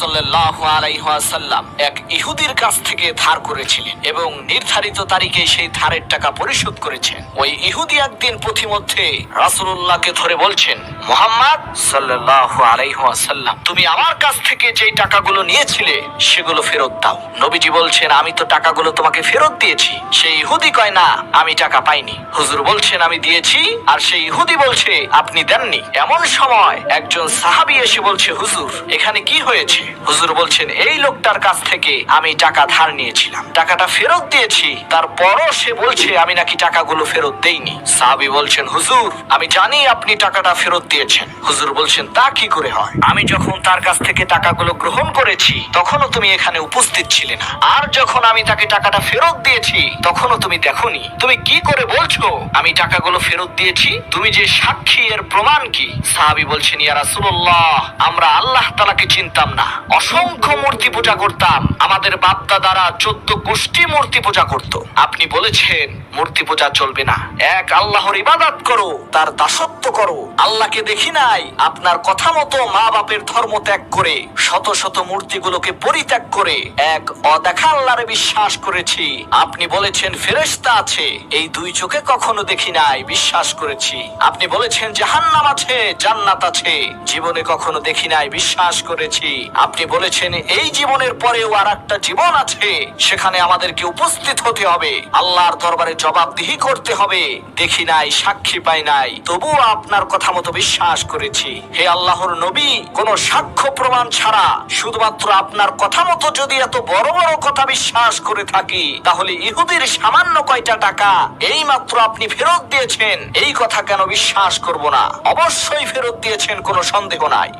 সাল্লাল্লাহু আলাইহি ওয়াসাল্লাম এক ইহুদির কাছ থেকে ধার করেছিলেন এবং নির্ধারিত তারিখে সেই ধারের টাকা পরিশোধ করেছেন। ওই ইহুদি একদিন পথিমধ্যে রাসূলুল্লাহকে ধরে বলছেন, মুহাম্মদ সাল্লাল্লাহু আলাইহি ওয়াসাল্লাম, তুমি আমার কাছ থেকে যেই টাকাগুলো নিয়েছিলে সেগুলো ফেরত দাও। নবীজি বলছেন, আমি তো টাকাগুলো তোমাকে ফেরত দিয়েছি। সেই ইহুদি কয়, না, আমি টাকা পাইনি। হুজুর বলছেন, আমি দিয়েছি। আর সেই ইহুদি বলছে, আপনি দেননি। এমন সময় একজন সাহাবী এসে বলছে, হুজুর, এখানে কি হয়েছে? হুজুর বলছেন, এই লোকটার কাছ থেকে আমি টাকা ধার নিয়েছিলাম, টাকাটা ফেরত দিয়েছি, তারপরও সে বলছে আমি নাকি টাকাগুলো ফেরত দেইনি। সাহাবী বলছেন, হুজুর, আমি জানি আপনি টাকাটা ফেরত দিয়েছেন। হুজুর বলছেন, তা কি করে হয়? আমি যখন তার কাছ থেকে টাকাগুলো গ্রহণ করেছি তখনও তুমি এখানে উপস্থিত ছিলে না, আর যখন আমি তাকে টাকাটা ফেরত দিয়েছি তখনও তুমি দেখোনি। তুমি কি করে বলছো আমি টাকাগুলো ফেরত দিয়েছি? তুমি যে সাক্ষী, এর প্রমাণ কি? সাহাবী বলছেন, ইয়া রাসূলুল্লাহ, আমরা আল্লাহ তাআলাকে চিনতাম না, অসংখ্য মূর্তি পূজা করতাম। আমাদের বাপ-দাদারা 14 গোষ্ঠী মূর্তি পূজা করত। আপনি বলেছেন মূর্তি পূজা চলবে না, এক আল্লাহর ইবাদত করো, তার দাসত্ব করো। আল্লাহকে দেখি নাই, আপনার কথা মতো মা বাপের ধর্ম ত্যাগ করে শত শত মূর্তিগুলোকে পরিত্যাগ করে এক অদেখা আল্লাহরে বিশ্বাস করেছি। আপনি বলেছেন ফেরেশতা আছে, এই দুই চোখে কখনো দেখি নাই, বিশ্বাস করেছি। আপনি বলেছেন জাহান্নাম আছে, জান্নাত আছে, জীবনে কখনো দেখি নাই, বিশ্বাস করেছি। আপনি বলেছেন এই জীবনের পরেও আর একটা জীবন আছে, সেখানে আমাদেরকে উপস্থিত হতে হবে, আল্লাহর দরবারে জবাবদিহি করতে হবে। দেখি নাই, সাক্ষী পাই নাই, তবুও আপনার কথা মতো বিশ্বাস করেছি। হে আল্লাহর নবী, কোনো সাক্ষ্য প্রমাণ ছাড়া শুধুমাত্র আপনার কথা মতো যদি এত বড় বড় কথা বিশ্বাস করে থাকি, তাহলে ইহুদির সামান্য কয়টা টাকা এই মাত্র আপনি ফেরত দিয়েছেন, এই কথা কেন বিশ্বাস করব না? অবশ্যই ফেরত দিয়েছেন, কোনো সন্দেহ নাই।